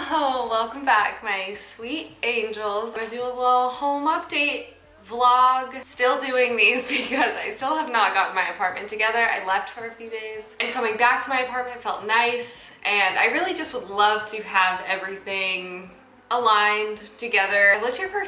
Hello, welcome back, my sweet angels. I'm gonna do a little home update vlog. Still doing these because I still have not gotten my apartment together. I left for a few days and coming back to my apartment felt nice, and I really just would love to have everything aligned together. I lived here for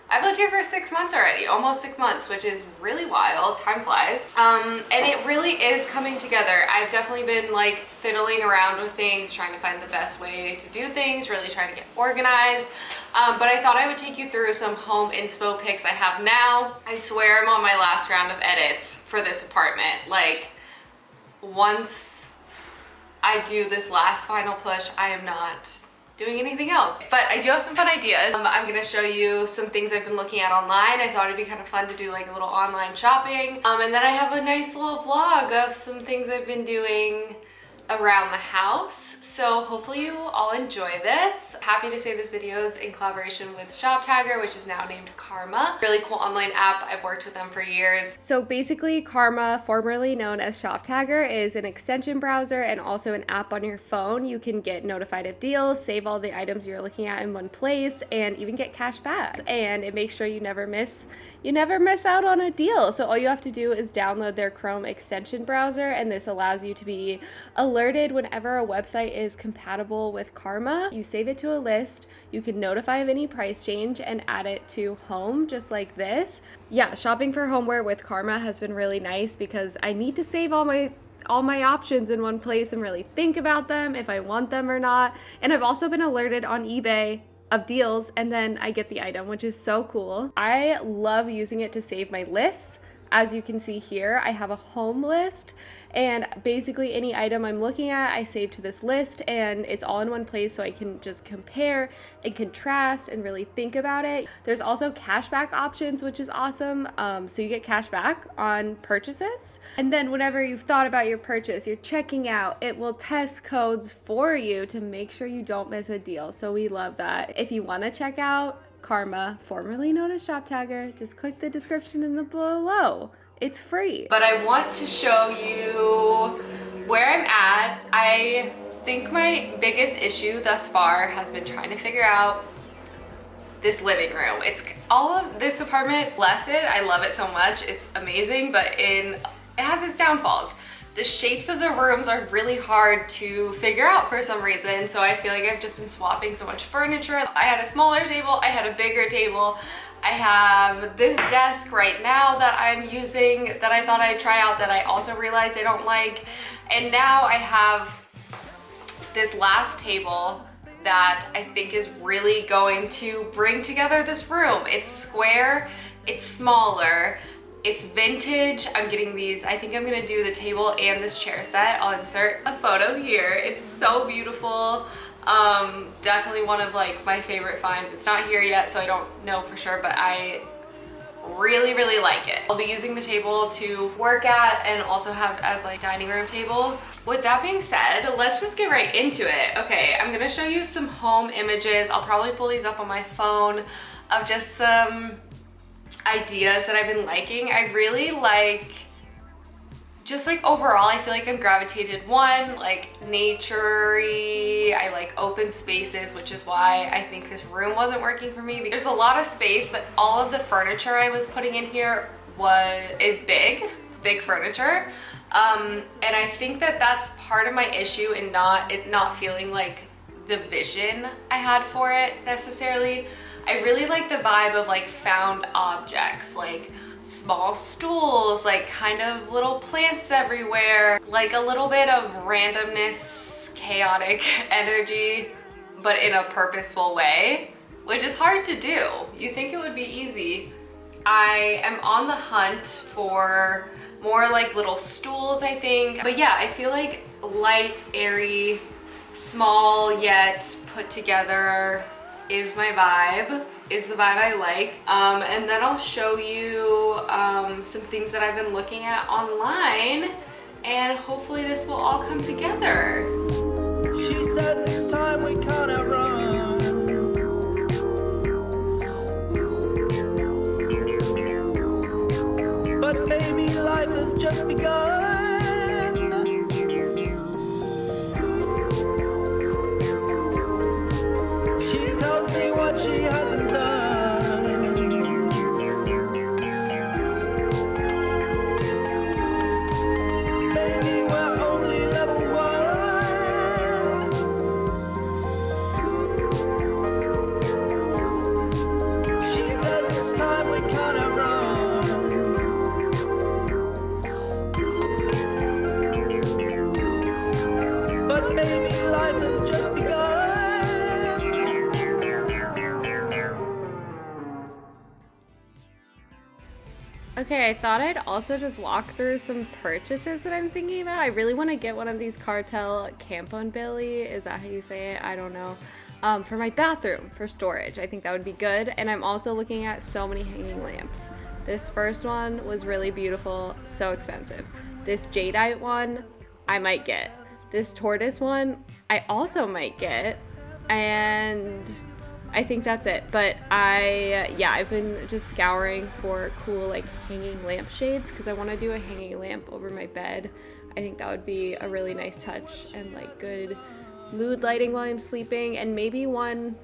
I've lived here for 6 months already, almost 6 months, which is really wild. Time flies. And it really is coming together. I've definitely been like fiddling around with things, trying to find the best way to do things, really trying to get organized. But I thought I would take you through some home inspo pics I have now. I swear I'm on my last round of edits for this apartment. Like, once I do this last final push, I am not doing anything else. But I do have some fun ideas. I'm gonna show you some things I've been looking at online. I thought it'd be kind of fun to do like a little online shopping. And then I have a nice little vlog of some things I've been doing around the house. So hopefully you all enjoy this. Happy to say this video is in collaboration with ShopTagger, which is now named Karma. Really cool online app. I've worked with them for years. So basically Karma, formerly known as ShopTagger, is an extension browser and also an app on your phone. You can get notified of deals, save all the items you're looking at in one place, and even get cash back. And it makes sure you never miss out on a deal. So all you have to do is download their Chrome extension browser, and this allows you to be alerted whenever a website is compatible with Karma. You save it to a list, you can notify of any price change and add it to home, just like this. Yeah, shopping for homeware with Karma has been really nice because I need to save all my options in one place and really think about them, if I want them or not. And I've also been alerted on eBay of deals, and then I get the item, which is so cool. I love using it to save my lists. As you can see here, I have a home list, and basically any item I'm looking at, I save to this list, and it's all in one place so I can just compare and contrast and really think about it. There's also cashback options, which is awesome. So you get cash back on purchases. And then whenever you've thought about your purchase, you're checking out, it will test codes for you to make sure you don't miss a deal. So we love that. If you want to check out Karma, formerly known as ShopTagger, just click the description in the below. It's free. But I want to show you where I'm at. I think my biggest issue thus far has been trying to figure out this living room. It's all of this apartment, bless it, I love it so much. It's amazing, but it has its downfalls. The shapes of the rooms are really hard to figure out for some reason, so I feel like I've just been swapping so much furniture. I had a smaller table, I had a bigger table. I have this desk right now that I'm using that I thought I'd try out that I also realized I don't like. And now I have this last table that I think is really going to bring together this room. It's square, it's smaller, it's vintage. I'm getting these. I think I'm gonna do the table and this chair set. I'll insert a photo here. It's so beautiful. Definitely one of like my favorite finds. It's not here yet, so I don't know for sure, but I really, really like it. I'll be using the table to work at and also have as like dining room table. With that being said, let's just get right into it. Okay, I'm gonna show you some home images. I'll probably pull these up on my phone of just some ideas that I've been liking. I really like, just like overall, I feel like I'm gravitated like nature-y. I like open spaces, which is why I think this room wasn't working for me. There's a lot of space, but all of the furniture I was putting in here is big. It's big furniture. And I think that that's part of my issue in it not feeling like the vision I had for it necessarily. I really like the vibe of like found objects, like small stools, like kind of little plants everywhere, like a little bit of randomness, chaotic energy, but in a purposeful way, which is hard to do. You think it would be easy. I am on the hunt for more like little stools, I think. But yeah, I feel like light, airy small yet put together is my vibe, is the vibe I like. And then I'll show you some things that I've been looking at online, and hopefully this will all come together. She says it's time we can't outrun. But baby, life has just begun. She tells me what she hasn't done. Baby, we're only level one. She says it's time we can't outrun. But baby, life has just begun. Okay, I thought I'd also just walk through some purchases that I'm thinking about. I really want to get one of these Cartel Campon Billy. Is that how you say it? I don't know. For my bathroom, for storage. I think that would be good. And I'm also looking at so many hanging lamps. This first one was really beautiful, so expensive. This jadeite one, I might get. This tortoise one, I also might get. And I think that's it. But I've been just scouring for cool like hanging lampshades because I want to do a hanging lamp over my bed. I think that would be a really nice touch and like good mood lighting while I'm sleeping, and maybe one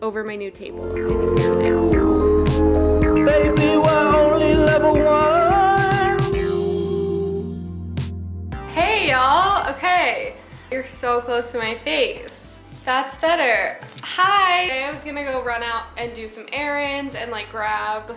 over my new table. I think that'd be nice too. Baby, we're only level one. Hey y'all, okay. You're so close to my face. That's better. Hi! I was gonna go run out and do some errands and like grab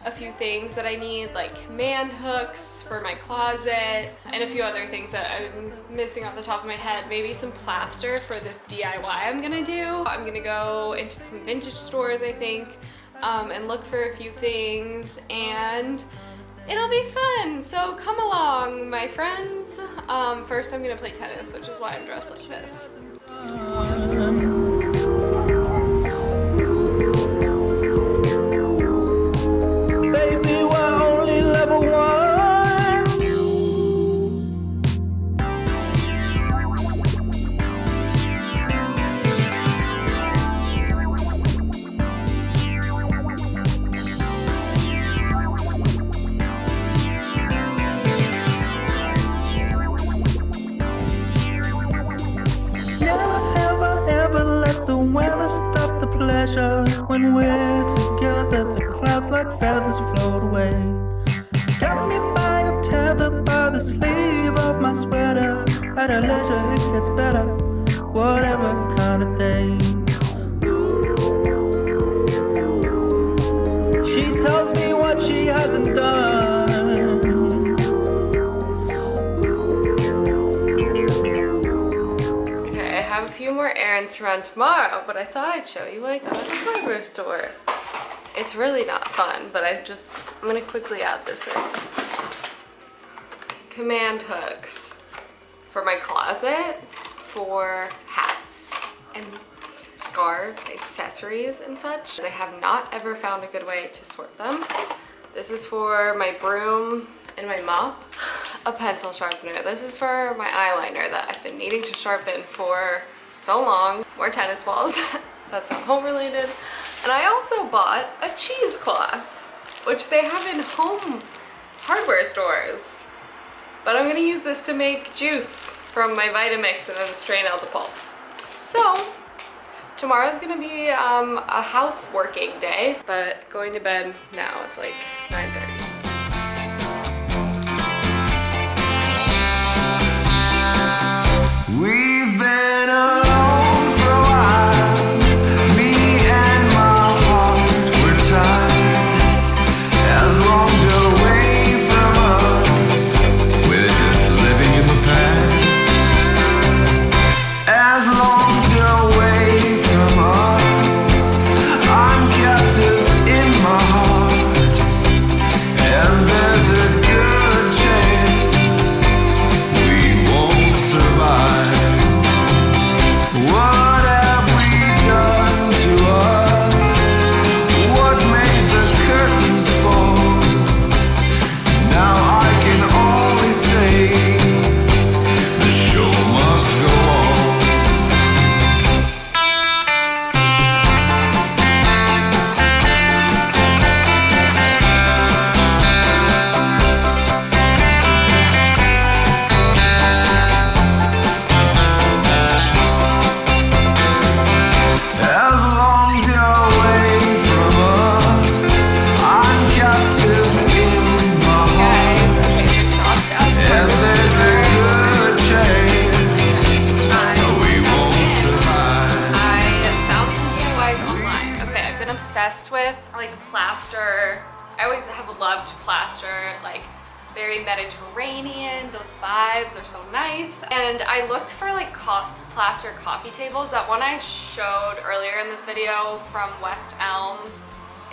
a few things that I need, like command hooks for my closet and a few other things that I'm missing off the top of my head. Maybe some plaster for this DIY I'm gonna do. I'm gonna go into some vintage stores, I think, and look for a few things, and it'll be fun. So come along, my friends. First I'm gonna play tennis, which is why I'm dressed like this. Baby, we're only level one. Never, ever, ever let the weather stop the pleasure. When we're together, the clouds like feathers float away. Got me by a tether by the sleeve of my sweater. At her leisure, it gets better, whatever kind of day. She tells me what she hasn't done. Okay, I have a few more errands to run tomorrow, but I thought I'd show you what I got at the hardware store. It's really not fun, but I'm gonna quickly add this in. Command hooks for my closet, for hats and scarves, accessories and such. I have not ever found a good way to sort them. This is for my broom and my mop. A pencil sharpener. This is for my eyeliner that I've been needing to sharpen for so long. More tennis balls. That's not home related. And I also bought a cheesecloth, which they have in home hardware stores. But I'm gonna use this to make juice from my Vitamix and then strain out the pulp. So, tomorrow's gonna be a houseworking day, but going to bed now, it's like 9:30. We've been alone for a while. Me and my heart, we're tired. As long as you're away from us, we're just living in the past. As long as you're away from us, I'm captive in my heart. obsessed with like plaster. I always have loved plaster, like very Mediterranean. Those vibes are so nice. And I looked for like plaster coffee tables. That one I showed earlier in this video from West Elm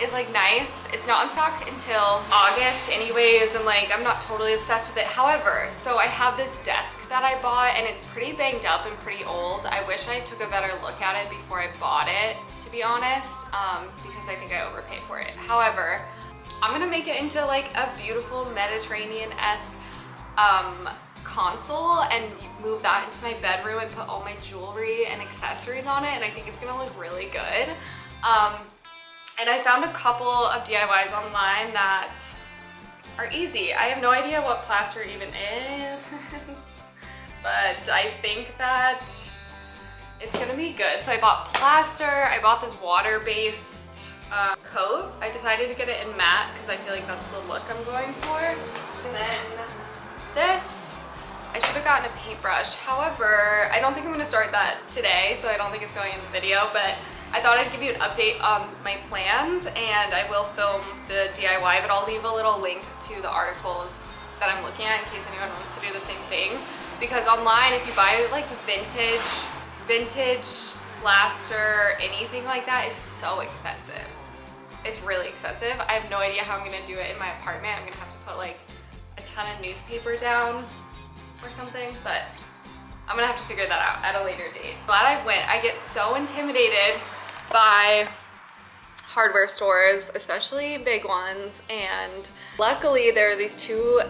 is like nice. It's not in stock until August anyways, and like I'm not totally obsessed with it. However, so I have this desk that I bought and it's pretty banged up and pretty old. I wish I took a better look at it before I bought it, to be honest, because I think I overpaid for it. However, I'm gonna make it into like a beautiful Mediterranean-esque console and move that into my bedroom and put all my jewelry and accessories on it, and I think it's gonna look really good. And I found a couple of DIYs online that are easy. I have no idea what plaster even is, but I think that it's gonna be good. So I bought plaster, I bought this water-based coat. I decided to get it in matte because I feel like that's the look I'm going for. And then this, I should have gotten a paintbrush. However, I don't think I'm gonna start that today, so I don't think it's going in the video, but I thought I'd give you an update on my plans, and I will film the DIY, but I'll leave a little link to the articles that I'm looking at in case anyone wants to do the same thing. Because online, if you buy like vintage plaster, anything like that is so expensive. It's really expensive. I have no idea how I'm gonna do it in my apartment. I'm gonna have to put like a ton of newspaper down or something, but I'm gonna have to figure that out at a later date. Glad I went. I get so intimidated by hardware stores, especially big ones, and luckily there are these two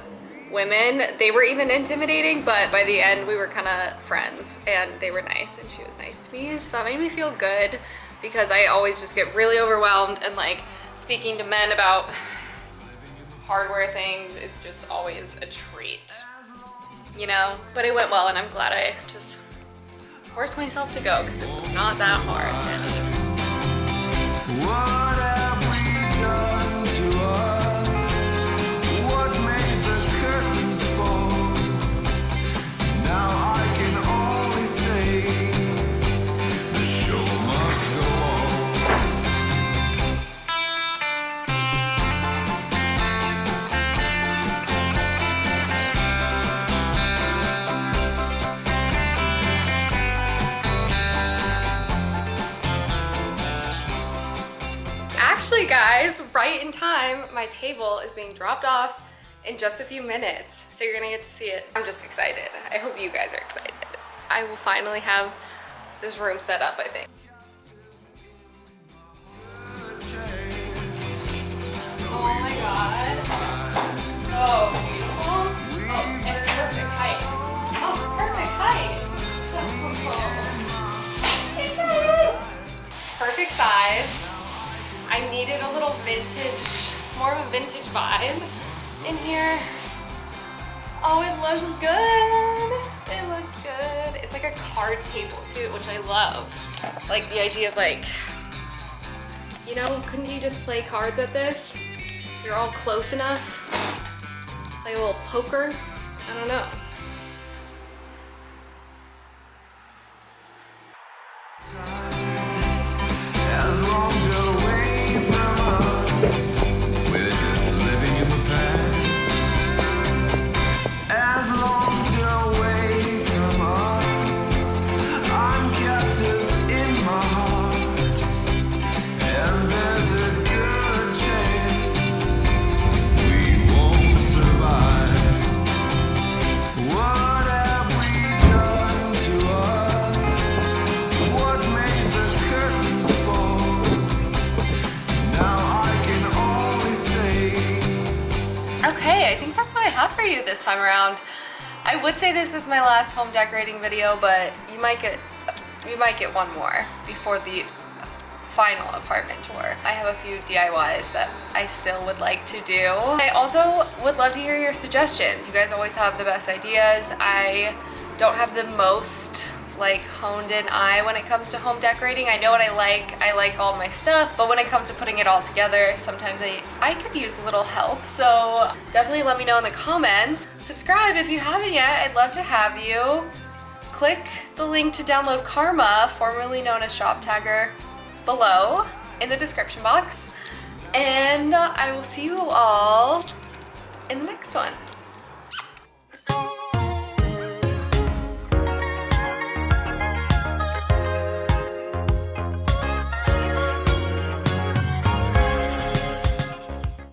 women. They were even intimidating, but by the end we were kind of friends and they were nice and she was nice to me, so that made me feel good because I always just get really overwhelmed, and like speaking to men about hardware things is just always a treat, you know? But it went well and I'm glad I just forced myself to go because it was not that hard, Jenny. What have we done to us? What made the curtains fall? Now I can only say the show must go on. Actually, guys, right in time, my table is being dropped off in just a few minutes, so you're gonna get to see it. I'm just excited. I hope you guys are excited. I will finally have this room set up, I think. Oh my god. So beautiful. Oh, and perfect height. Oh, perfect height. So excited. Perfect size. I needed a little vintage, more of a vintage vibe in here. Oh, it looks good. It looks good. It's like a card table too, which I love. Like the idea of like, you know, couldn't you just play cards at this? You're all close enough. Play a little poker. I don't know. As long as you're away from us, we're just living in the past. As long as you're away from us, I'm captive in my heart, and there's a good chance we won't survive. What have we done to us? What made the curtains fall? Now I can only say. Okay, I think that's what I have for you this time around. I would say this is my last home decorating video, but you might get one more before the final apartment tour. I have a few DIYs that I still would like to do. I also would love to hear your suggestions. You guys always have the best ideas. I don't have the most like honed in eye when it comes to home decorating. I know what I like all my stuff, but when it comes to putting it all together, sometimes I could use a little help. So definitely let me know in the comments. Subscribe if you haven't yet, I'd love to have you. Click the link to download Karma, formerly known as ShopTagger, below. in the description box. And I will see you all in the next one.